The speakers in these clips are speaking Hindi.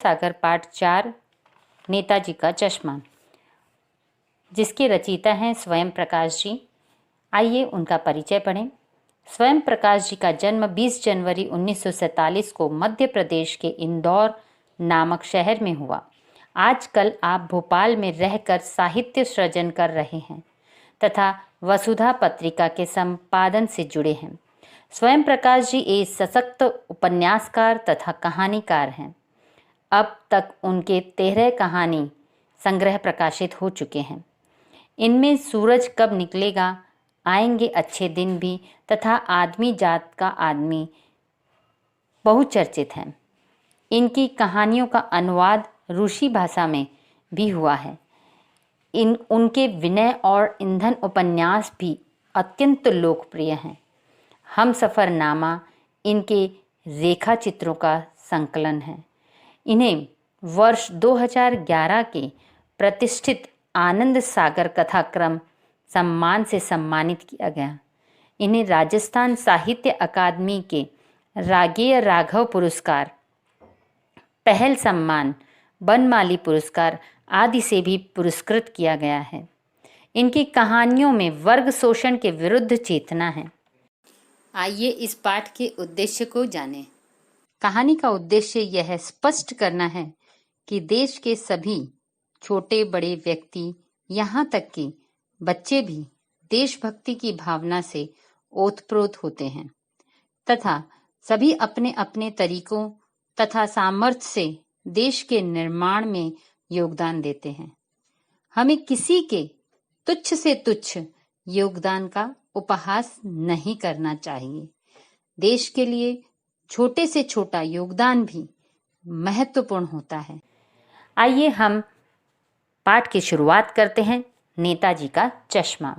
सागर पाठ 4 नेताजी का चश्मा, जिसके रचयिता हैं स्वयं प्रकाश जी। आइए उनका परिचय पढ़ें। स्वयं प्रकाश जी का जन्म 20 जनवरी 1947 को मध्य प्रदेश के इंदौर नामक शहर में हुआ। आजकल आप भोपाल में रहकर साहित्य सृजन कर रहे हैं तथा वसुधा पत्रिका के संपादन से जुड़े हैं। स्वयं प्रकाश जी एक सशक्त उपन्यासकार तथा कहानीकार हैं। अब तक उनके 13 कहानी संग्रह प्रकाशित हो चुके हैं। इनमें सूरज कब निकलेगा, आएंगे अच्छे दिन भी तथा आदमी जात का आदमी बहुचर्चित हैं। इनकी कहानियों का अनुवाद रूसी भाषा में भी हुआ है। उनके विनय और ईंधन उपन्यास भी अत्यंत लोकप्रिय हैं। हमसफरनामा इनके रेखा चित्रों का संकलन है। इन्हें वर्ष 2011 के प्रतिष्ठित आनंद सागर कथाक्रम सम्मान से सम्मानित किया गया। इन्हें राजस्थान साहित्य अकादमी के रागेय राघव पुरस्कार, पहल सम्मान, बनमाली पुरस्कार आदि से भी पुरस्कृत किया गया है। इनकी कहानियों में वर्ग शोषण के विरुद्ध चेतना है। आइए इस पाठ के उद्देश्य को जानें। कहानी का उद्देश्य यह स्पष्ट करना है कि देश के सभी छोटे बड़े व्यक्ति, यहाँ तक कि बच्चे भी देशभक्ति की भावना से ओतप्रोत होते हैं तथा सभी अपने अपने तरीकों तथा सामर्थ्य से देश के निर्माण में योगदान देते हैं। हमें किसी के तुच्छ से तुच्छ योगदान का उपहास नहीं करना चाहिए। देश के लिए छोटे से छोटा योगदान भी महत्वपूर्ण होता है। आइए हम पाठ की शुरुआत करते हैं। नेताजी का चश्मा।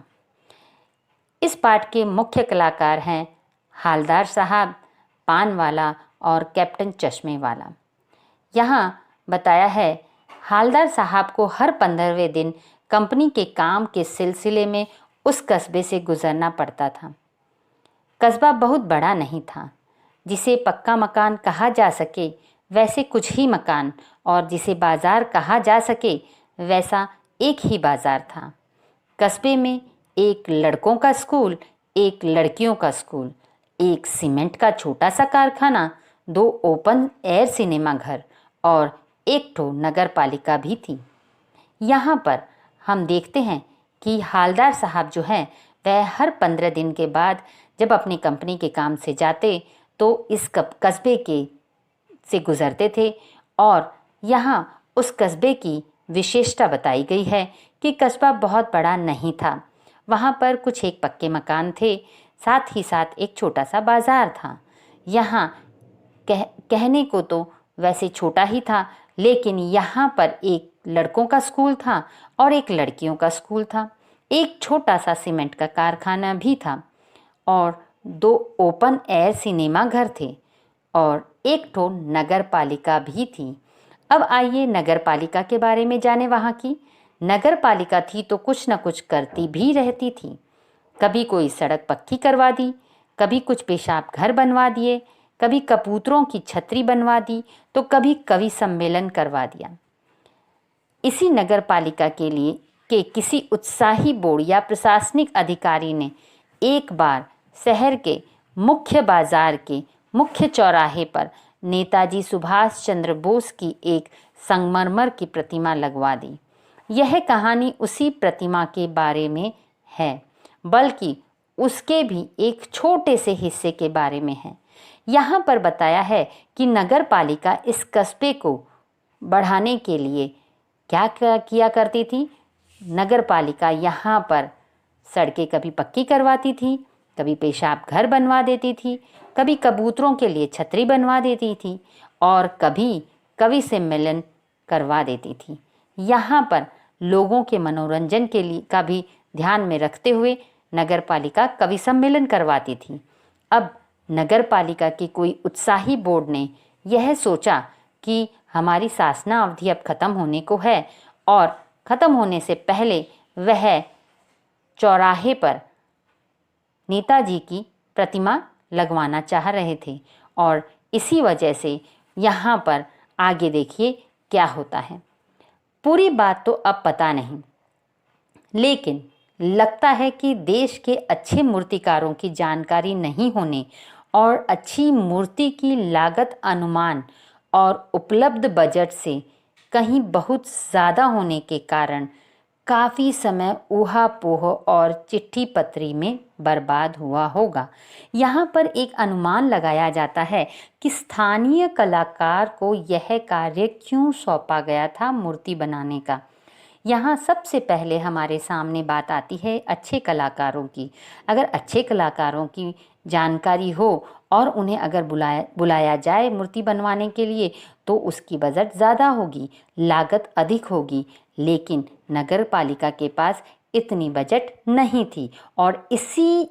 इस पाठ के मुख्य कलाकार हैं हालदार साहब, पानवाला और कैप्टन चश्मे वाला। यहाँ बताया है, हालदार साहब को हर 15वें दिन कंपनी के काम के सिलसिले में उस कस्बे से गुजरना पड़ता था। कस्बा बहुत बड़ा नहीं था। जिसे पक्का मकान कहा जा सके वैसे कुछ ही मकान, और जिसे बाजार कहा जा सके वैसा एक ही बाजार था। कस्बे में एक लड़कों का स्कूल, एक लड़कियों का स्कूल, एक सीमेंट का छोटा सा कारखाना, 2 ओपन एयर सिनेमा घर और एक ठो नगर पालिका भी थी। यहाँ पर हम देखते हैं कि हालदार साहब जो हैं वह हर 15 दिन के बाद जब अपनी कंपनी के काम से जाते तो इस कस्बे के से गुजरते थे। और यहाँ उस कस्बे की विशेषता बताई गई है कि कस्बा बहुत बड़ा नहीं था। वहाँ पर कुछ एक पक्के मकान थे, साथ ही साथ एक छोटा सा बाज़ार था। यहाँ कहने को तो वैसे छोटा ही था, लेकिन यहाँ पर एक लड़कों का स्कूल था और एक लड़कियों का स्कूल था। एक छोटा सा सीमेंट का कारखाना भी था और 2 ओपन एयर सिनेमा घर थे और एक ठो नगर पालिका भी थी। अब आइए नगर पालिका के बारे में जाने। वहाँ की नगर पालिका थी तो कुछ न कुछ करती भी रहती थी। कभी कोई सड़क पक्की करवा दी, कभी कुछ पेशाब घर बनवा दिए, कभी कबूतरों की छतरी बनवा दी, तो कभी कवि सम्मेलन करवा दिया। इसी नगर पालिका के लिए के किसी उत्साही बोर्ड या प्रशासनिक अधिकारी ने एक बार शहर के मुख्य बाजार के मुख्य चौराहे पर नेताजी सुभाष चंद्र बोस की एक संगमरमर की प्रतिमा लगवा दी। यह कहानी उसी प्रतिमा के बारे में है, बल्कि उसके भी एक छोटे से हिस्से के बारे में है। यहाँ पर बताया है कि नगर पालिका इस कस्बे को बढ़ाने के लिए क्या किया करती थी। नगर पालिका यहाँ पर सड़कें कभी पक्की करवाती थी, कभी पेशाब घर बनवा देती थी, कभी कबूतरों के लिए छतरी बनवा देती थी और कभी कवि सम्मेलन करवा देती थी। यहाँ पर लोगों के मनोरंजन के लिए का भी ध्यान में रखते हुए नगर पालिका कवि सम्मेलन करवाती थी। अब नगर पालिका की कोई उत्साही बोर्ड ने यह सोचा कि हमारी शासना अवधि अब खत्म होने को है और ख़त्म होने से पहले वह चौराहे पर नेताजी की प्रतिमा लगवाना चाह रहे थे और इसी वजह से यहाँ पर आगे देखिए क्या होता है। पूरी बात तो अब पता नहीं, लेकिन लगता है कि देश के अच्छे मूर्तिकारों की जानकारी नहीं होने और अच्छी मूर्ति की लागत अनुमान और उपलब्ध बजट से कहीं बहुत ज़्यादा होने के कारण काफ़ी समय ऊहा-पोह और चिट्ठी पत्री में बर्बाद हुआ होगा। यहाँ पर एक अनुमान लगाया जाता है कि स्थानीय कलाकार को यह कार्य क्यों सौंपा गया था मूर्ति बनाने का। यहाँ सबसे पहले हमारे सामने बात आती है अच्छे कलाकारों की। अगर अच्छे कलाकारों की जानकारी हो और उन्हें अगर बुलाया जाए मूर्ति बनवाने के लिए तो उसकी बजट ज़्यादा होगी, लागत अधिक होगी, लेकिन नगर पालिका के पास इतनी बजट नहीं थी और इसी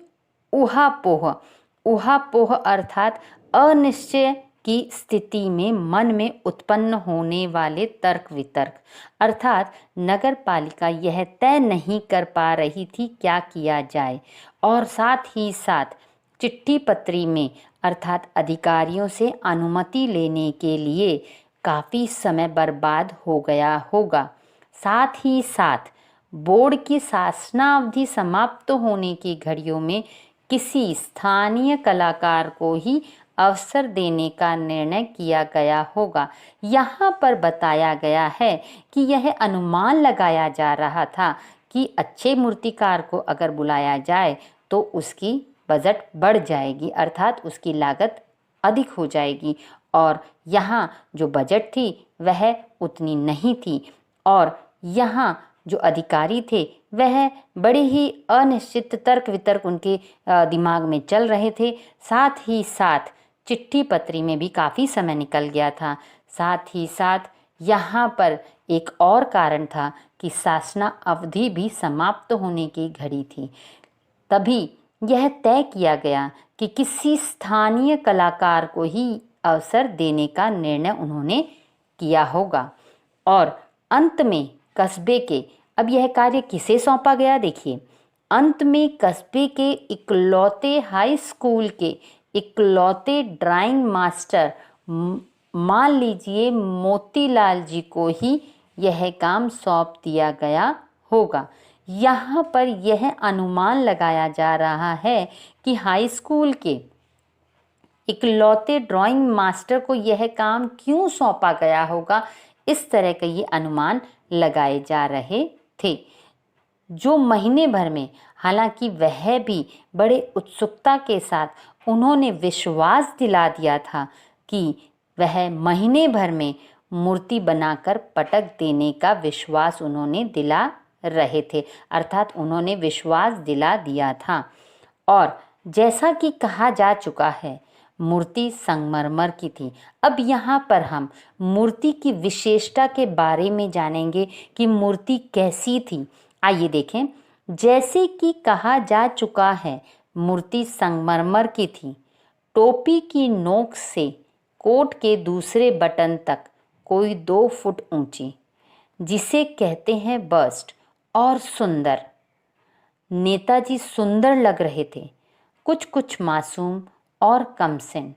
ऊहापोह अर्थात अनिश्चय की स्थिति में मन में उत्पन्न होने वाले तर्क वितर्क अर्थात नगर पालिका यह तय नहीं कर पा रही थी क्या किया जाए और साथ ही साथ चिट्ठी पत्री में अर्थात अधिकारियों से अनुमति लेने के लिए काफ़ी समय बर्बाद हो गया होगा। साथ ही साथ बोर्ड की शासनावधि समाप्त होने की घड़ियों में किसी स्थानीय कलाकार को ही अवसर देने का निर्णय किया गया होगा। यहाँ पर बताया गया है कि यह अनुमान लगाया जा रहा था कि अच्छे मूर्तिकार को अगर बुलाया जाए तो उसकी बजट बढ़ जाएगी अर्थात उसकी लागत अधिक हो जाएगी और यहाँ जो बजट थी वह उतनी नहीं थी और यहाँ जो अधिकारी थे वह बड़े ही अनिश्चित तर्क वितर्क उनके दिमाग में चल रहे थे। साथ ही साथ चिट्ठी पत्री में भी काफ़ी समय निकल गया था। साथ ही साथ यहाँ पर एक और कारण था कि शासना अवधि भी समाप्त होने की घड़ी थी। तभी यह तय किया गया कि किसी स्थानीय कलाकार को ही अवसर देने का निर्णय उन्होंने किया होगा और अंत में कस्बे के अब यह कार्य किसे सौंपा गया देखिए। अंत में कस्बे के इकलौते हाई स्कूल के इकलौते ड्राइंग मास्टर मान लीजिए मोतीलाल जी को ही यह काम सौंप दिया गया होगा। यहाँ पर यह अनुमान लगाया जा रहा है कि हाई स्कूल के इकलौते ड्राइंग मास्टर को यह काम क्यों सौंपा गया होगा, इस तरह के ये अनुमान लगाए जा रहे थे। जो महीने भर में हालांकि वह भी बड़े उत्सुकता के साथ उन्होंने विश्वास दिला दिया था कि वह महीने भर में मूर्ति बनाकर पटक देने का विश्वास उन्होंने दिला रहे थे अर्थात उन्होंने विश्वास दिला दिया था। और जैसा कि कहा जा चुका है मूर्ति संगमरमर की थी। अब यहाँ पर हम मूर्ति की विशेषता के बारे में जानेंगे कि मूर्ति कैसी थी। आइए देखें। जैसे कि कहा जा चुका है मूर्ति संगमरमर की थी। टोपी की नोक से कोट के दूसरे बटन तक कोई 2 फुट ऊंची, जिसे कहते हैं बस्ट, और सुंदर। नेताजी सुंदर लग रहे थे, कुछ मासूम और कमसिन,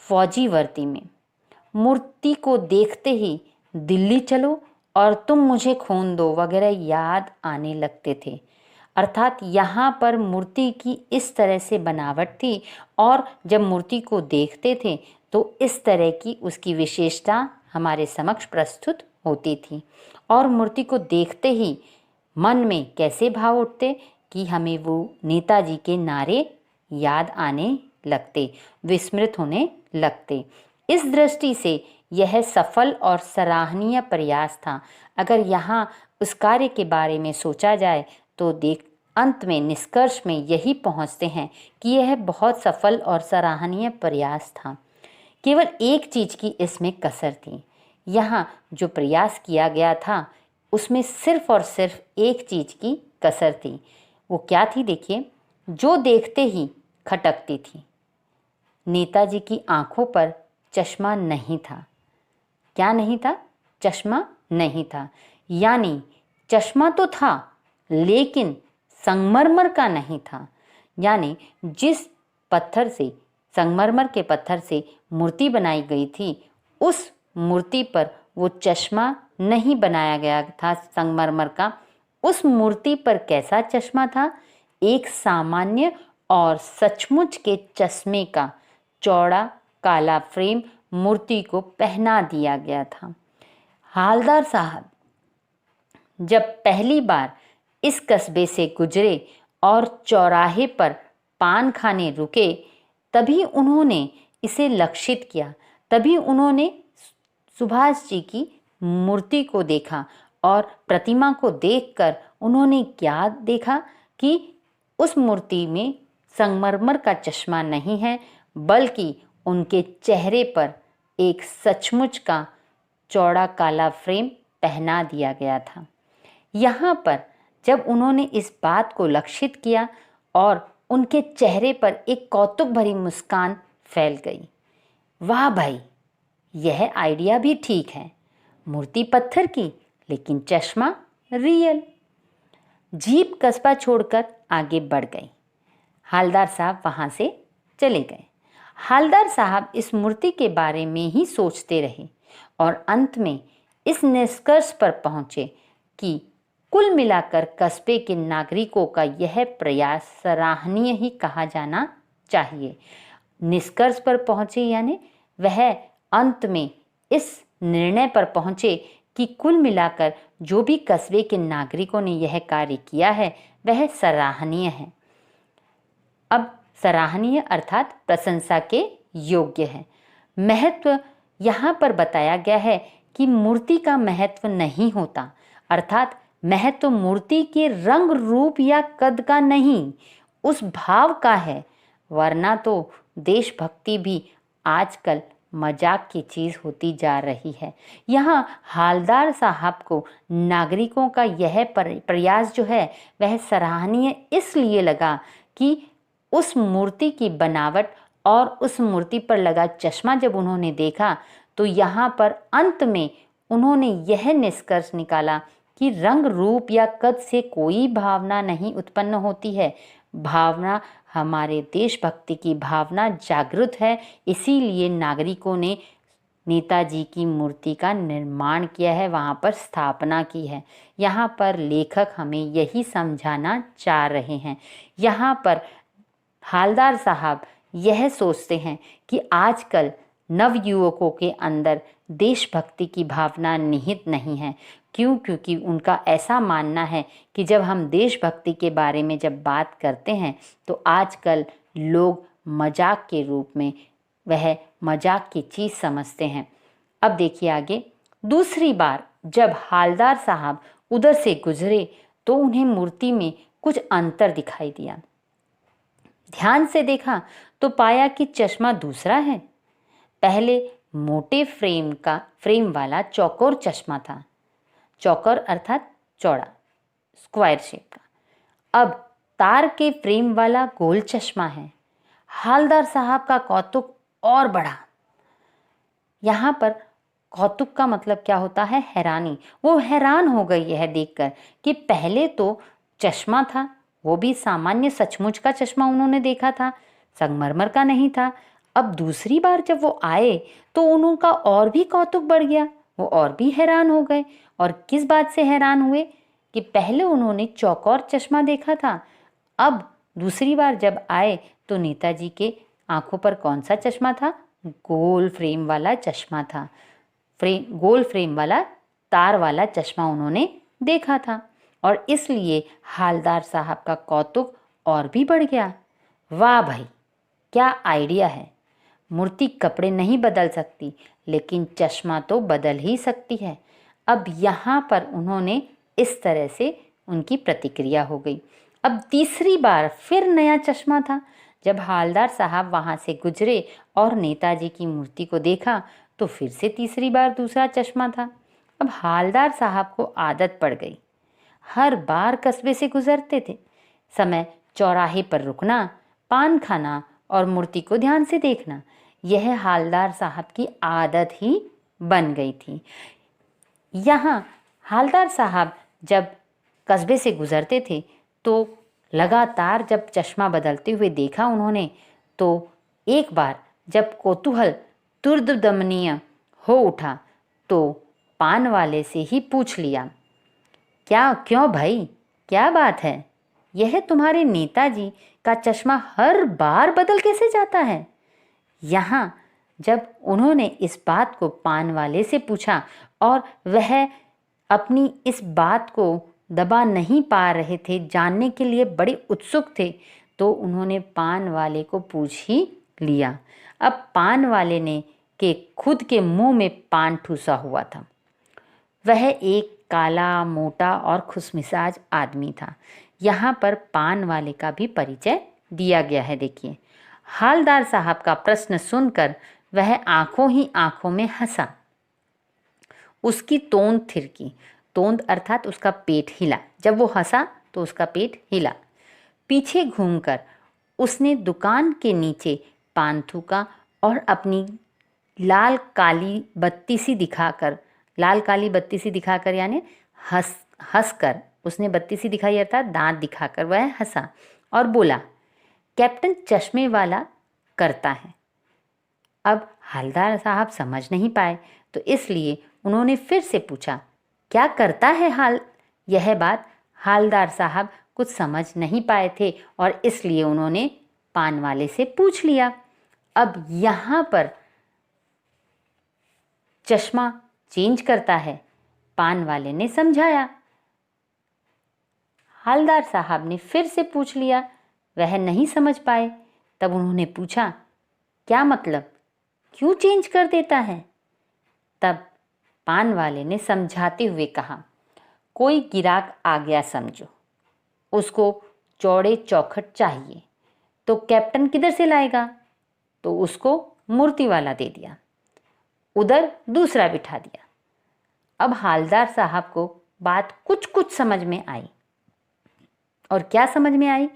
फौजी वर्दी में। मूर्ति को देखते ही दिल्ली चलो और तुम मुझे खून दो वगैरह याद आने लगते थे। अर्थात यहाँ पर मूर्ति की इस तरह से बनावट थी और जब मूर्ति को देखते थे तो इस तरह की उसकी विशेषता हमारे समक्ष प्रस्तुत होती थी और मूर्ति को देखते ही मन में कैसे भाव उठते कि हमें वो नेताजी के नारे याद आने लगते, विस्मृत होने लगते। इस दृष्टि से यह सफल और सराहनीय प्रयास था। अगर यहाँ उस कार्य के बारे में सोचा जाए तो अंत में निष्कर्ष में यही पहुँचते हैं कि यह बहुत सफल और सराहनीय प्रयास था। केवल एक चीज़ की इसमें कसर थी। यहाँ जो प्रयास किया गया था उसमें सिर्फ और सिर्फ एक चीज़ की कसर थी। वो क्या थी देखिए, जो देखते ही खटकती थी। नेताजी की आंखों पर चश्मा नहीं था। क्या नहीं था? चश्मा नहीं था। यानी चश्मा तो था लेकिन संगमरमर का नहीं था। यानी जिस पत्थर से, संगमरमर के पत्थर से मूर्ति बनाई गई थी, उस मूर्ति पर वो चश्मा नहीं बनाया गया था संगमरमर का, उस मूर्ति पर कैसा चश्मा था? एक सामान्य और सचमुच के चश्मे का चौड़ा काला फ्रेम मूर्ति को पहना दिया गया था। हालदार साहब जब पहली बार इस कस्बे से गुजरे और चौराहे पर पान खाने रुके, तभी उन्होंने इसे लक्षित किया। तभी उन्होंने सुभाष जी की मूर्ति को देखा और प्रतिमा को देखकर उन्होंने क्या देखा कि उस मूर्ति में संगमरमर का चश्मा नहीं है, बल्कि उनके चेहरे पर एक सचमुच का चौड़ा काला फ्रेम पहना दिया गया था। यहाँ पर जब उन्होंने इस बात को लक्षित किया और उनके चेहरे पर एक कौतुक भरी मुस्कान फैल गई। वाह भाई, यह आइडिया भी ठीक है। मूर्ति पत्थर की, लेकिन चश्मा रियल। जीप कस्बा छोड़कर आगे बढ़ गई। हालदार साहब वहाँ से चले गए। हालदार साहब इस मूर्ति के बारे में ही सोचते रहे और अंत में इस निष्कर्ष पर पहुँचे कि कुल मिलाकर कस्बे के नागरिकों का यह प्रयास सराहनीय ही कहा जाना चाहिए। निष्कर्ष पर पहुँचे यानी वह अंत में इस निर्णय पर पहुँचे कि कुल मिलाकर जो भी कस्बे के नागरिकों ने यह कार्य किया है वह सराहनीय है। अब सराहनीय अर्थात प्रशंसा के योग्य है। महत्व यहाँ पर बताया गया है कि मूर्ति का महत्व नहीं होता, अर्थात महत्व मूर्ति के रंग रूप या कद का नहीं, उस भाव का है। वरना तो देशभक्ति भी आजकल मजाक की चीज़ होती जा रही है। यहाँ हालदार साहब को नागरिकों का यह प्रयास जो है वह सराहनीय इसलिए लगा कि उस मूर्ति की बनावट और उस मूर्ति पर लगा चश्मा जब उन्होंने देखा तो यहाँ पर अंत में उन्होंने यह निष्कर्ष निकाला कि रंग रूप या कद से कोई भावना नहीं उत्पन्न होती है। भावना हमारे देशभक्ति की भावना जागृत है, इसीलिए नागरिकों ने नेताजी की मूर्ति का निर्माण किया है, वहाँ पर स्थापना की है। यहाँ पर लेखक हमें यही समझाना चाह रहे हैं। यहाँ पर हालदार साहब यह सोचते हैं कि आजकल नवयुवकों के अंदर देशभक्ति की भावना निहित नहीं है। क्यों? क्योंकि उनका ऐसा मानना है कि जब हम देशभक्ति के बारे में जब बात करते हैं तो आजकल लोग मजाक के रूप में वह मजाक की चीज़ समझते हैं। अब देखिए आगे, दूसरी बार जब हालदार साहब उधर से गुजरे तो उन्हें मूर्ति में कुछ अंतर दिखाई दिया। ध्यान से देखा तो पाया कि चश्मा दूसरा है। पहले मोटे फ्रेम वाला चौकोर चश्मा था, चौकोर अर्थात चौड़ा, स्क्वायर शेप का। अब तार के फ्रेम वाला गोल चश्मा है। हालदार साहब का कौतुक और बढ़ा। यहाँ पर कौतुक का मतलब क्या होता है? हैरानी। वो हैरान हो गई यह देखकर कि पहले तो चश्मा था, वो भी सामान्य सचमुच का चश्मा उन्होंने देखा था, संगमरमर का नहीं था। अब दूसरी बार जब वो आए तो उनका और भी कौतुक बढ़ गया, वो और भी हैरान हो गए। और किस बात से हैरान हुए कि पहले उन्होंने चौकोर चश्मा देखा था, अब दूसरी बार जब आए तो नेताजी के आंखों पर कौन सा चश्मा था? गोल फ्रेम वाला चश्मा था। गोल फ्रेम वाला तार वाला चश्मा उन्होंने देखा था और इसलिए हालदार साहब का कौतुक और भी बढ़ गया। वाह भाई, क्या आइडिया है। मूर्ति कपड़े नहीं बदल सकती, लेकिन चश्मा तो बदल ही सकती है। अब यहाँ पर उन्होंने इस तरह से उनकी प्रतिक्रिया हो गई। अब तीसरी बार फिर नया चश्मा था। जब हालदार साहब वहाँ से गुजरे और नेताजी की मूर्ति को देखा तो फिर से तीसरी बार दूसरा चश्मा था। अब हालदार साहब को आदत पड़ गई, हर बार कस्बे से गुजरते थे समय चौराहे पर रुकना, पान खाना और मूर्ति को ध्यान से देखना, यह हालदार साहब की आदत ही बन गई थी। यहाँ हालदार साहब जब कस्बे से गुजरते थे तो लगातार जब चश्मा बदलते हुए देखा उन्होंने, तो एक बार जब कौतूहल तुर्ददमनीय हो उठा तो पान वाले से ही पूछ लिया, क्या क्यों भाई, क्या बात है? यह तुम्हारे नेताजी का चश्मा हर बार बदल कैसे जाता है? यहाँ जब उन्होंने इस बात को पान वाले से पूछा और वह अपनी इस बात को दबा नहीं पा रहे थे, जानने के लिए बड़े उत्सुक थे, तो उन्होंने पान वाले को पूछ ही लिया। अब पान वाले ने के खुद के मुंह में पान ठूसा हुआ था। वह एक काला, मोटा और खुशमिजाज आदमी था। यहाँ पर पान वाले का भी परिचय दिया गया है। देखिए, हालदार साहब का प्रश्न सुनकर वह आंखों ही आंखों में हंसा। उसकी तोंद थिरकी। तोंद अर्थात उसका पेट हिला। जब वो हंसा तो उसका पेट हिला। पीछे घूमकर उसने दुकान के नीचे पान थूका और अपनी लाल काली बत्ती सी दिखाकर यानी हंसकर उसने बत्ती सी दिखाई अर्थात दांत दिखाकर वह हंसा और बोला, कैप्टन चश्मे वाला करता है। अब हवलदार साहब समझ नहीं पाए, तो इसलिए उन्होंने फिर से पूछा, क्या करता है हाल? यह बात हवलदार साहब कुछ समझ नहीं पाए थे और इसलिए उन्होंने पान वाले से पूछ लिया। अब यहाँ पर चश्मा चेंज करता है, पान वाले ने समझाया। हवलदार साहब ने फिर से पूछ लिया, वह नहीं समझ पाए। तब उन्होंने पूछा, क्या मतलब, क्यों चेंज कर देता है? तब पान वाले ने समझाते हुए कहा, कोई गिराक आ गया समझो, उसको चौड़े चौखट चाहिए, तो कैप्टन किधर से लाएगा? तो उसको मूर्ति वाला दे दिया, उधर दूसरा बिठा दिया। अब हवलदार साहब को बात कुछ कुछ समझ में आई। और क्या समझ में आई?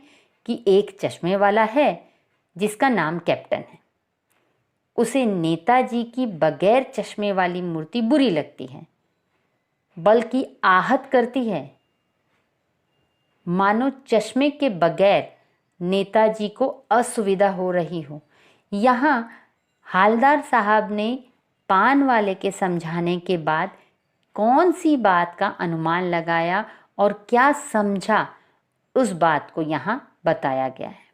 कि एक चश्मे वाला है जिसका नाम कैप्टन है, उसे नेताजी की बगैर चश्मे वाली मूर्ति बुरी लगती है, बल्कि आहत करती है, मानो चश्मे के बगैर नेताजी को असुविधा हो रही हो। यहाँ हवलदार साहब ने पान वाले के समझाने के बाद कौन सी बात का अनुमान लगाया और क्या समझा, उस बात को यहाँ बताया गया है।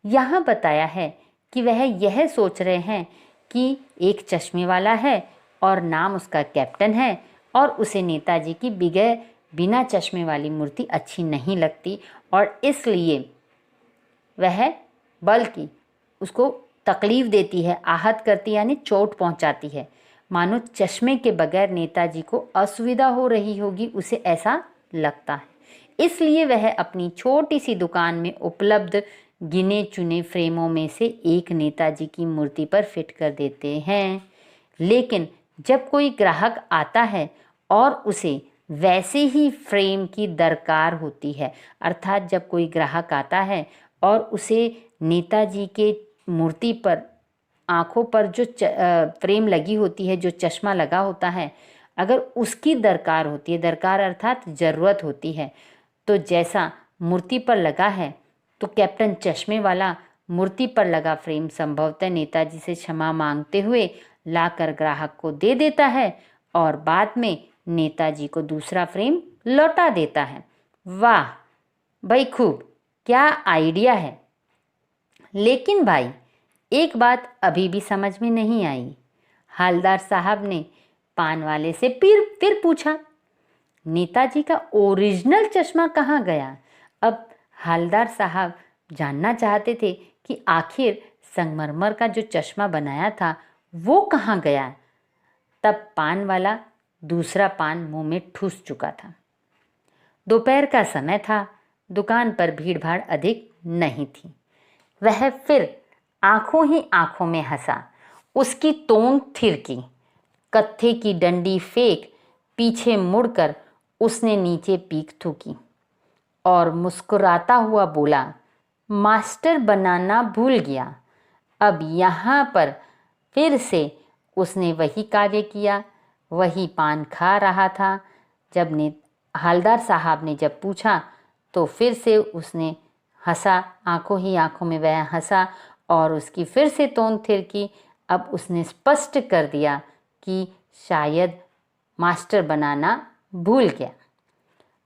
यहाँ बताया है कि वह यह सोच रहे हैं कि एक चश्मे वाला है और नाम उसका कैप्टन है और उसे नेताजी की बिना चश्मे वाली मूर्ति अच्छी नहीं लगती और इसलिए वह बल्कि उसको तकलीफ देती है, आहत करती है, यानी चोट पहुंचाती है, मानो चश्मे के बगैर नेताजी को असुविधा हो रही होगी, उसे ऐसा लगता है। इसलिए वह अपनी छोटी सी दुकान में उपलब्ध गिने चुने फ्रेमों में से एक नेताजी की मूर्ति पर फिट कर देते हैं। लेकिन जब कोई ग्राहक आता है और उसे वैसे ही फ्रेम की दरकार होती है, अर्थात जब कोई ग्राहक आता है और उसे नेताजी के मूर्ति पर आँखों पर जो फ्रेम लगी होती है, जो चश्मा लगा होता है, अगर उसकी दरकार होती है, दरकार अर्थात ज़रूरत होती है, तो जैसा मूर्ति पर लगा है, तो कैप्टन चश्मे वाला मूर्ति पर लगा फ्रेम संभवतः नेताजी से क्षमा मांगते हुए लाकर ग्राहक को दे देता है और बाद में नेताजी को दूसरा फ्रेम लौटा देता है। वाह भाई, खूब, क्या आइडिया है। लेकिन भाई, एक बात अभी भी समझ में नहीं आई। हवलदार साहब ने पान वाले से फिर पूछा, नेताजी का ओरिजिनल चश्मा कहाँ गया? अब हवलदार साहब जानना चाहते थे कि आखिर संगमरमर का जो चश्मा बनाया था वो कहाँ गया। तब पान वाला दूसरा पान मुंह में ठूस चुका था। दोपहर का समय था, दुकान पर भीड़ भाड़ अधिक नहीं थी। वह फिर आंखों ही आंखों में हंसा। उसकी तोंद थिरकी। कत्थे की डंडी फेंक पीछे मुड़कर उसने नीचे पीक थूकी और मुस्कुराता हुआ बोला, मास्टर बनाना भूल गया। अब यहाँ पर फिर से उसने वही कार्य किया, वही पान खा रहा था। जब हवलदार साहब ने जब पूछा तो फिर से उसने हंसा, आंखों ही आंखों में वह हंसा और उसकी फिर से तोंद थिरकी। अब उसने स्पष्ट कर दिया कि शायद मास्टर बनाना भूल गया।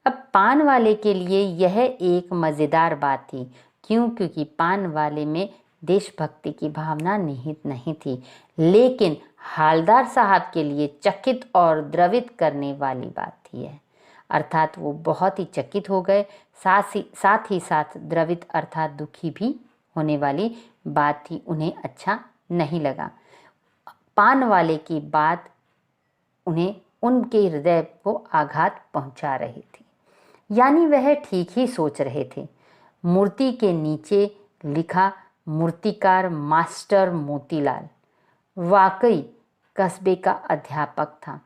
अब पान वाले के लिए यह एक मज़ेदार बात थी। क्यों? क्योंकि पान वाले में देशभक्ति की भावना निहित नहीं थी, लेकिन हालदार साहब के लिए चकित और द्रवित करने वाली बात थी यह। अर्थात वो बहुत ही चकित हो गए, साथ ही साथ द्रवित अर्थात दुखी भी होने वाली बात थी। उन्हें अच्छा नहीं लगा। पान वाले की बात उन्हें उनके हृदय को आघात पहुंचा रही थी। यानी वह ठीक ही सोच रहे थे। मूर्ति के नीचे लिखा मूर्तिकार मास्टर मोतीलाल वाकई कस्बे का अध्यापक था।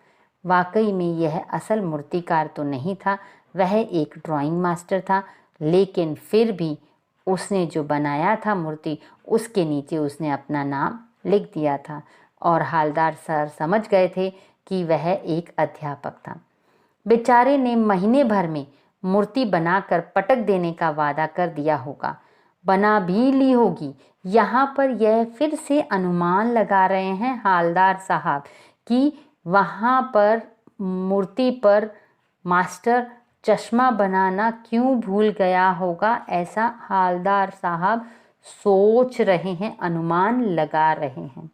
वाकई में यह असल मूर्तिकार तो नहीं था, वह एक ड्राइंग मास्टर था, लेकिन फिर भी उसने जो बनाया था मूर्ति, उसके नीचे उसने अपना नाम लिख दिया था और हालदार सर समझ गए थे कि वह एक अध्यापक था। बेचारे ने महीने भर में मूर्ति बनाकर पटक देने का वादा कर दिया होगा, बना भी ली होगी। यहाँ पर यह फिर से अनुमान लगा रहे हैं हालदार साहब कि वहाँ पर मूर्ति पर मास्टर चश्मा बनाना क्यों भूल गया होगा, ऐसा हालदार साहब सोच रहे हैं, अनुमान लगा रहे हैं।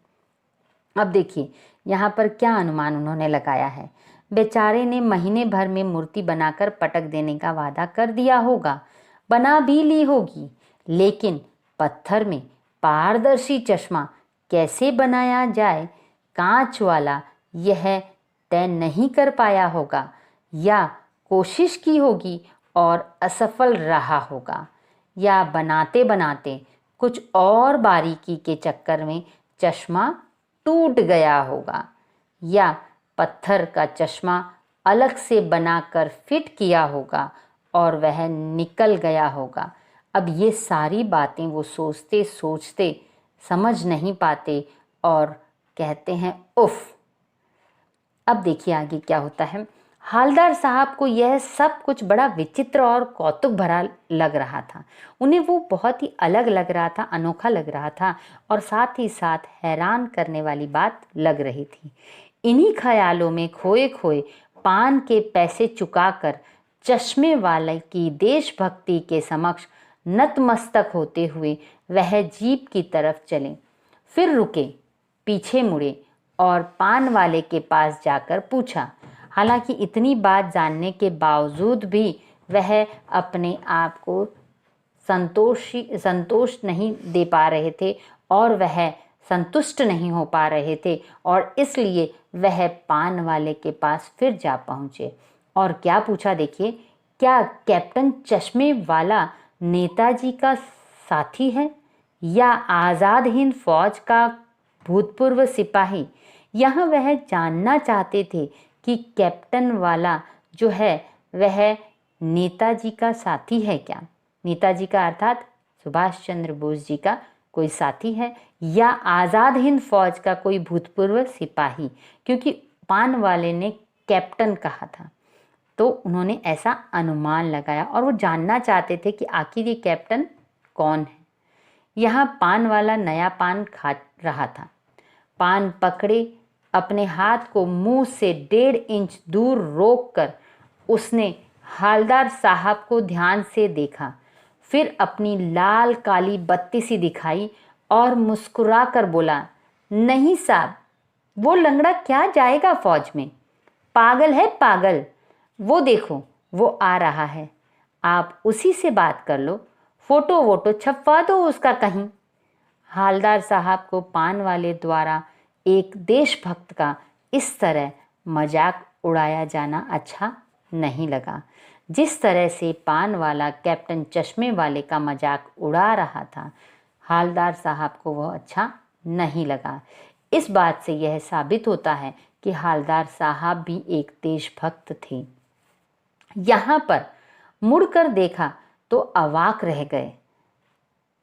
अब देखिए यहाँ पर क्या अनुमान उन्होंने लगाया है। बेचारे ने महीने भर में मूर्ति बनाकर पटक देने का वादा कर दिया होगा, बना भी ली होगी, लेकिन पत्थर में पारदर्शी चश्मा कैसे बनाया जाए, कांच वाला, यह तय नहीं कर पाया होगा, या कोशिश की होगी और असफल रहा होगा, या बनाते बनाते कुछ और बारीकी के चक्कर में चश्मा टूट गया होगा, या पत्थर का चश्मा अलग से बनाकर फिट किया होगा और वह निकल गया होगा। अब ये सारी बातें वो सोचते सोचते समझ नहीं पाते और कहते हैं उफ। अब देखिए आगे क्या होता है। हालदार साहब को यह सब कुछ बड़ा विचित्र और कौतुक भरा लग रहा था। उन्हें वो बहुत ही अलग लग रहा था, अनोखा लग रहा था और साथ ही साथ हैरान करने वाली बात लग रही थी। इन्हीं ख्यालों में खोए खोए पान के पैसे चुकाकर चश्मे वाले की देशभक्ति के समक्ष नतमस्तक होते हुए वह जीप की तरफ चले। फिर रुके, पीछे मुड़े और पान वाले के पास जाकर पूछा। हालांकि इतनी बात जानने के बावजूद भी वह अपने आप को संतोष नहीं दे पा रहे थे और वह संतुष्ट नहीं हो पा रहे थे, और इसलिए वह पान वाले के पास फिर जा पहुँचे और क्या पूछा देखिए। क्या कैप्टन चश्मे वाला नेताजी का साथी है या आज़ाद हिंद फौज का भूतपूर्व सिपाही? यहाँ वह जानना चाहते थे कि कैप्टन वाला जो है वह नेताजी का साथी है क्या। नेताजी का अर्थात सुभाष चंद्र बोस जी का कोई साथी है या आज़ाद हिंद फौज का कोई भूतपूर्व सिपाही, क्योंकि पान वाले ने कैप्टन कहा था तो उन्होंने ऐसा अनुमान लगाया और वो जानना चाहते थे कि आखिर ये कैप्टन कौन है। यहाँ पान वाला नया पान खा रहा था। पान पकड़े अपने हाथ को मुंह से 1.5 इंच दूर रोककर उसने हालदार साहब को ध्यान से देखा, फिर अपनी लाल काली बत्ती सी दिखाई और मुस्कुरा कर बोला, नहीं साहब, वो लंगड़ा क्या जाएगा फौज में, पागल है पागल। वो देखो वो आ रहा है, आप उसी से बात कर लो, फोटो वोटो छपवा दो उसका कहीं। हालदार साहब को पान वाले द्वारा एक देशभक्त का इस तरह मजाक उड़ाया जाना अच्छा नहीं लगा। जिस तरह से पान वाला कैप्टन चश्मे वाले का मजाक उड़ा रहा था, हालदार साहब को वह अच्छा नहीं लगा। इस बात से यह साबित होता है कि हालदार साहब भी एक देशभक्त थे। यहाँ पर मुड़कर देखा तो अवाक रह गए।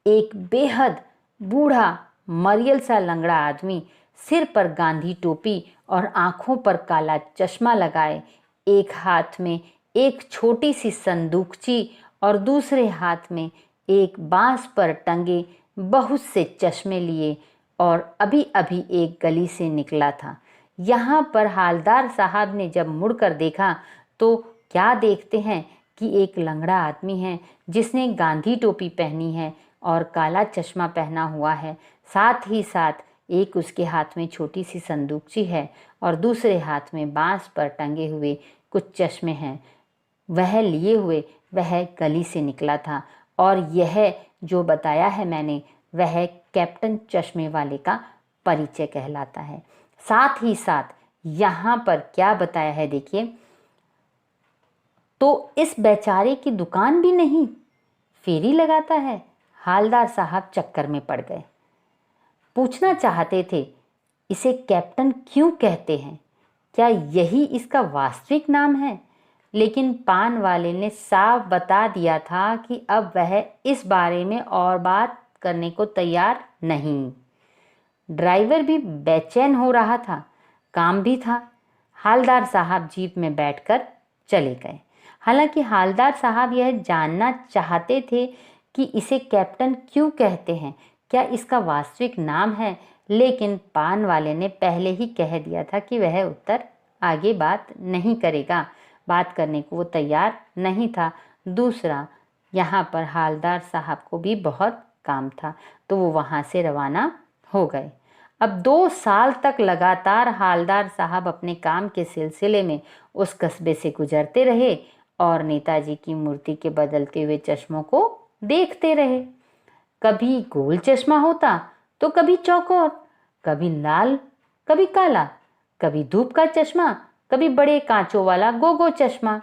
एक बेहद बूढ़ा मरियल सा लंगड़ा आदमी, सिर पर गांधी टोपी और आँखों पर काला चश्मा लगाए, एक हाथ में एक छोटी सी संदूकची और दूसरे हाथ में एक बांस पर टंगे बहुत से चश्मे लिए और अभी अभी एक गली से निकला था। यहाँ पर हालदार साहब ने जब मुड़कर देखा तो क्या देखते हैं कि एक लंगड़ा आदमी है जिसने गांधी टोपी पहनी है और काला चश्मा पहना हुआ है। साथ ही साथ एक उसके हाथ में छोटी सी संदूकची है और दूसरे हाथ में बांस पर टंगे हुए कुछ चश्मे हैं। वह लिए हुए वह गली से निकला था और यह जो बताया है मैंने वह कैप्टन चश्मे वाले का परिचय कहलाता है। साथ ही साथ यहाँ पर क्या बताया है देखिए, तो इस बेचारे की दुकान भी नहीं, फेरी लगाता है। हालदार साहब चक्कर में पड़ गए। पूछना चाहते थे इसे कैप्टन क्यों कहते हैं, क्या यही इसका वास्तविक नाम है, लेकिन पान वाले ने साफ बता दिया था कि अब वह इस बारे में और बात करने को तैयार नहीं। ड्राइवर भी बेचैन हो रहा था, काम भी था। हालदार साहब जीप में बैठकर चले गए। हालांकि हालदार साहब यह जानना चाहते थे कि इसे कैप्टन क्यों कहते हैं, क्या इसका वास्तविक नाम है, लेकिन पान वाले ने पहले ही कह दिया था कि वह उत्तर आगे बात नहीं करेगा, बात करने को वो तैयार नहीं था। दूसरा, यहाँ पर हालदार साहब को भी बहुत काम था तो वो वहाँ से रवाना हो गए। अब 2 साल तक लगातार हालदार साहब अपने काम के सिलसिले में उस कस्बे से गुजरते रहे और नेताजी की मूर्ति के बदलते हुए चश्मों को देखते रहे। कभी गोल चश्मा होता तो कभी चौकोर, कभी लाल कभी काला, कभी धूप का चश्मा, कभी बड़े कांचों वाला गोगो चश्मा।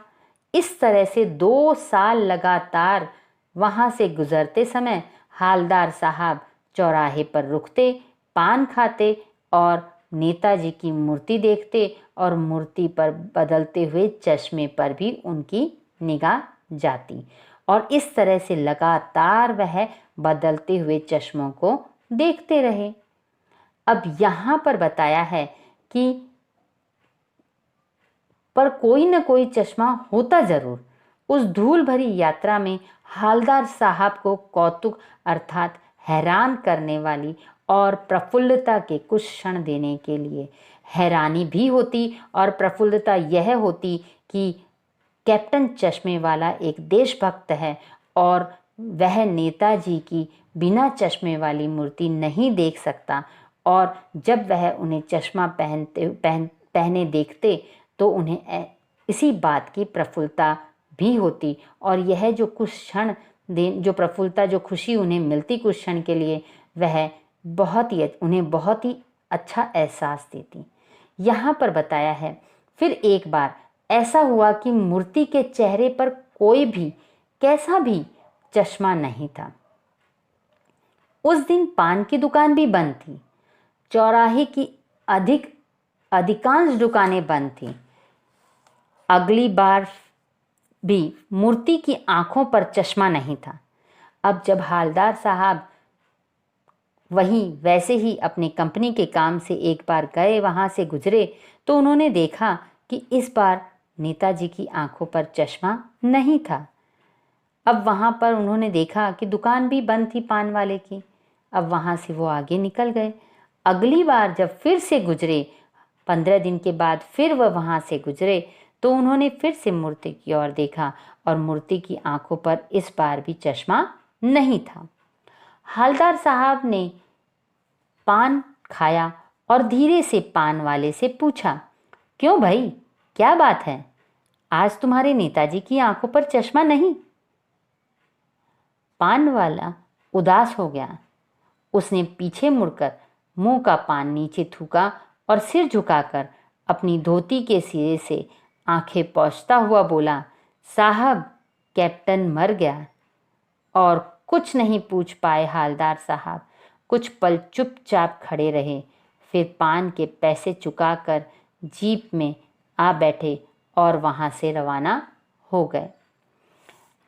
इस तरह से 2 साल लगातार वहां से गुजरते समय हालदार साहब चौराहे पर रुकते, पान खाते और नेताजी की मूर्ति देखते और मूर्ति पर बदलते हुए चश्मे पर भी उनकी निगाह जाती और इस तरह से लगातार वह बदलते हुए चश्मों को देखते रहे। अब यहाँ पर बताया है कि पर कोई न कोई चश्मा होता जरूर। उस धूल भरी यात्रा में हालदार साहब को कौतुक अर्थात हैरान करने वाली और प्रफुल्लता के कुछ क्षण देने के लिए हैरानी भी होती और प्रफुल्लता यह होती कि कैप्टन चश्मे वाला एक देशभक्त है और वह नेताजी की बिना चश्मे वाली मूर्ति नहीं देख सकता और जब वह उन्हें चश्मा पहने देखते तो उन्हें इसी बात की प्रफुल्लता भी होती और यह जो कुछ क्षण जो प्रफुल्लता जो खुशी उन्हें मिलती कुछ क्षण के लिए वह उन्हें बहुत ही अच्छा एहसास देती। यहाँ पर बताया है फिर एक बार ऐसा हुआ कि मूर्ति के चेहरे पर कोई भी कैसा भी चश्मा नहीं था। उस दिन पान की दुकान भी बंद थी। चौराहे की अधिकांश दुकानें बंद थीं। अगली बार भी मूर्ति की आंखों पर चश्मा नहीं था। अब जब हालदार साहब वहीं वैसे ही अपनी कंपनी के काम से एक बार गए, वहां से गुजरे तो उन्होंने देखा कि इस बार नेताजी की आंखों पर चश्मा नहीं था। अब वहां पर उन्होंने देखा कि दुकान भी बंद थी पान वाले की। अब वहां से वो आगे निकल गए। अगली बार जब फिर से गुजरे, 15 दिन के बाद फिर वह वहां से गुजरे तो उन्होंने फिर से मूर्ति की ओर देखा और मूर्ति की आंखों पर इस बार भी चश्मा नहीं था। हालदार साहब ने पान खाया और धीरे से पान वाले से पूछा, क्यों भाई, क्या बात है, आज तुम्हारे नेताजी की आंखों पर चश्मा नहीं? पान वाला उदास हो गया। उसने पीछे मुड़कर मुंह का पान नीचे थूका और सिर झुकाकर अपनी धोती के सिरे से आंखें पोंछता हुआ बोला, साहब, कैप्टन मर गया। और कुछ नहीं पूछ पाए हालदार साहब। कुछ पल चुपचाप खड़े रहे, फिर पान के पैसे चुकाकर जीप में आ बैठे और वहाँ से रवाना हो गए।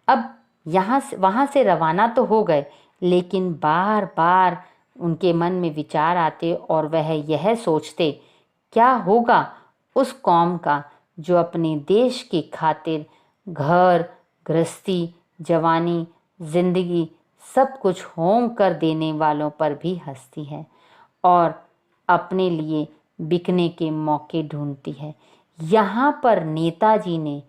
अब वहाँ से रवाना तो हो गए, लेकिन बार बार उनके मन में विचार आते और वह यह सोचते, क्या होगा उस कौम का जो अपने देश की खातिर घर गृहस्थी जवानी जिंदगी सब कुछ होम कर देने वालों पर भी हंसती है और अपने लिए बिकने के मौके ढूंढती है। यहाँ पर नेताजी ने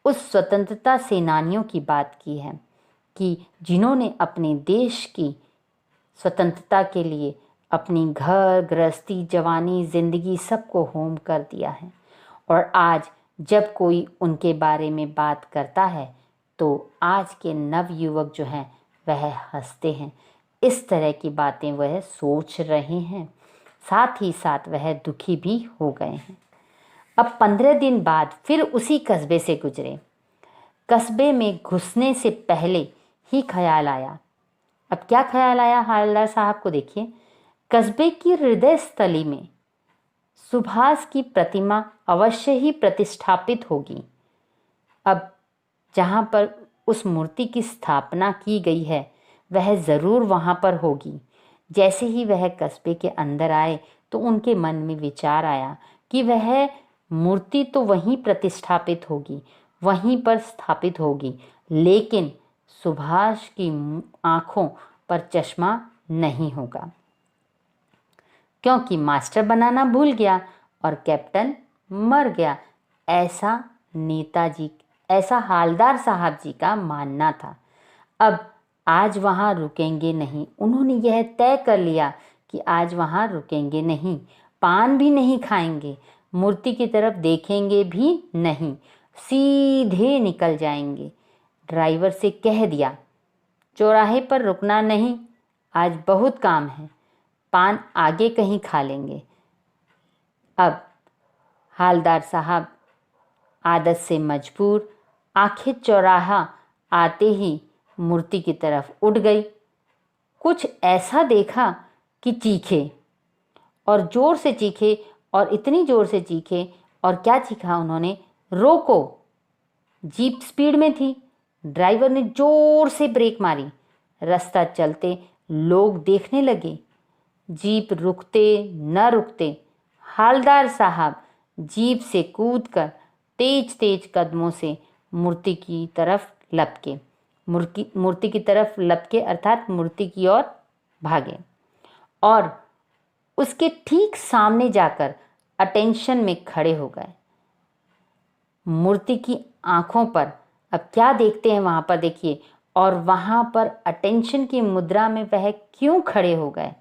उस स्वतंत्रता सेनानियों की बात की है कि जिन्होंने अपने देश की स्वतंत्रता के लिए अपनी घर गृहस्थी जवानी ज़िंदगी सबको होम कर दिया है। और आज जब कोई उनके बारे में बात करता है तो आज के नवयुवक जो हैं वह हंसते हैं। इस तरह की बातें वह सोच रहे हैं, साथ ही साथ वह दुखी भी हो गए हैं। अब 15 दिन बाद फिर उसी कस्बे से गुजरे। कस्बे में घुसने से पहले ही ख्याल आया। अब क्या ख्याल आया हवलदार साहब को, देखिए। कस्बे की हृदय स्थली में सुभाष की प्रतिमा अवश्य ही प्रतिष्ठापित होगी। अब जहाँ पर उस मूर्ति की स्थापना की गई है वह ज़रूर वहाँ पर होगी। जैसे ही वह कस्बे के अंदर आए तो उनके मन में विचार आया कि वह मूर्ति तो वहीं प्रतिष्ठापित होगी, वहीं पर स्थापित होगी, लेकिन सुभाष की आँखों पर चश्मा नहीं होगा, क्योंकि मास्टर बनाना भूल गया और कैप्टन मर गया। ऐसा हवलदार साहब जी का मानना था। अब आज वहाँ रुकेंगे नहीं, उन्होंने यह तय कर लिया कि आज वहाँ रुकेंगे नहीं, पान भी नहीं खाएंगे, मूर्ति की तरफ देखेंगे भी नहीं, सीधे निकल जाएंगे। ड्राइवर से कह दिया, चौराहे पर रुकना नहीं, आज बहुत काम है, पान आगे कहीं खा लेंगे। अब हवलदार साहब आदत से मजबूर आखिर चौराहा आते ही मूर्ति की तरफ उठ गई। कुछ ऐसा देखा कि चीखे, और ज़ोर से चीखे, और इतनी ज़ोर से चीखे। और क्या चीखा उन्होंने, रोको। जीप स्पीड में थी, ड्राइवर ने ज़ोर से ब्रेक मारी। रास्ता चलते लोग देखने लगे, जीप रुकते न रुकते हवलदार साहब जीप से कूदकर तेज तेज कदमों से मूर्ति की तरफ लपके। मूर्ति की तरफ लपके अर्थात मूर्ति की ओर भागे और उसके ठीक सामने जाकर अटेंशन में खड़े हो गए। मूर्ति की आंखों पर अब क्या देखते हैं वहाँ पर, देखिए। और वहाँ पर अटेंशन की मुद्रा में वह क्यों खड़े हो गए?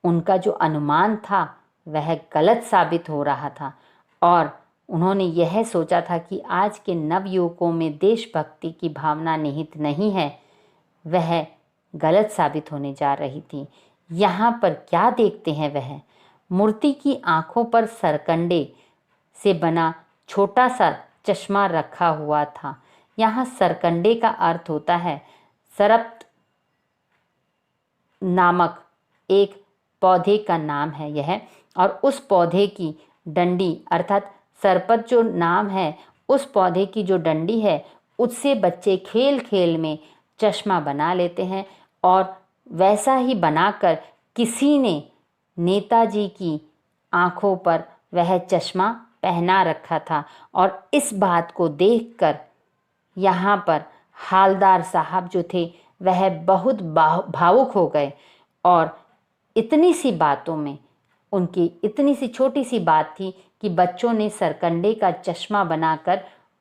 उनका जो अनुमान था वह गलत साबित हो रहा था और उन्होंने यह सोचा था कि आज के नवयुवकों में देशभक्ति की भावना निहित नहीं है, वह गलत साबित होने जा रही थी। यहाँ पर क्या देखते हैं वह, मूर्ति की आंखों पर सरकंडे से बना छोटा सा चश्मा रखा हुआ था। यहाँ सरकंडे का अर्थ होता है सरप्त नामक एक पौधे का नाम है यह, और उस पौधे की डंडी अर्थात सरपत जो नाम है, उस पौधे की जो डंडी है उससे बच्चे खेल खेल में चश्मा बना लेते हैं। और वैसा ही बनाकर किसी ने नेताजी की आँखों पर वह चश्मा पहना रखा था और इस बात को देखकर यहाँ पर हवलदार साहब जो थे वह बहुत भावुक हो गए और इतनी सी बातों में उनकी इतनी सी छोटी सी बात थी कि बच्चों ने सरकंडे का चश्मा बनाकर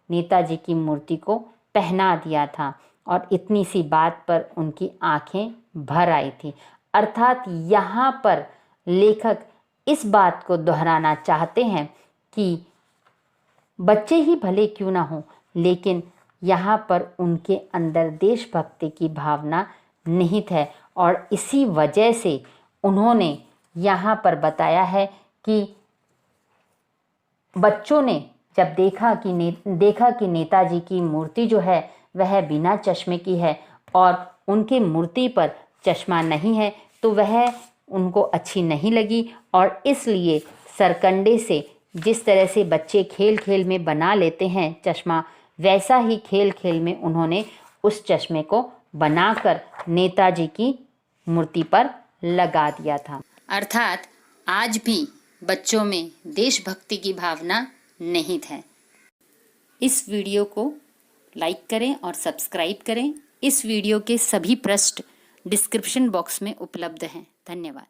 नेताजी की मूर्ति को पहना दिया था और इतनी सी बात पर उनकी आंखें भर आई थी। अर्थात यहाँ पर लेखक इस बात को दोहराना चाहते हैं कि बच्चे ही भले क्यों ना हो, लेकिन यहाँ पर उनके अंदर देशभक्ति की भावना निहित है और इसी वजह से उन्होंने यहाँ पर बताया है कि बच्चों ने जब देखा कि नेताजी की मूर्ति जो है वह बिना चश्मे की है और उनकी मूर्ति पर चश्मा नहीं है तो वह उनको अच्छी नहीं लगी और इसलिए सरकंडे से जिस तरह से बच्चे खेल खेल में बना लेते हैं चश्मा, वैसा ही खेल खेल में उन्होंने उस चश्मे को बनाकर नेताजी की मूर्ति पर लगा दिया था। अर्थात आज भी बच्चों में देशभक्ति की भावना निहित है। इस वीडियो को लाइक करें और सब्सक्राइब करें। इस वीडियो के सभी पृष्ठ डिस्क्रिप्शन बॉक्स में उपलब्ध हैं। धन्यवाद।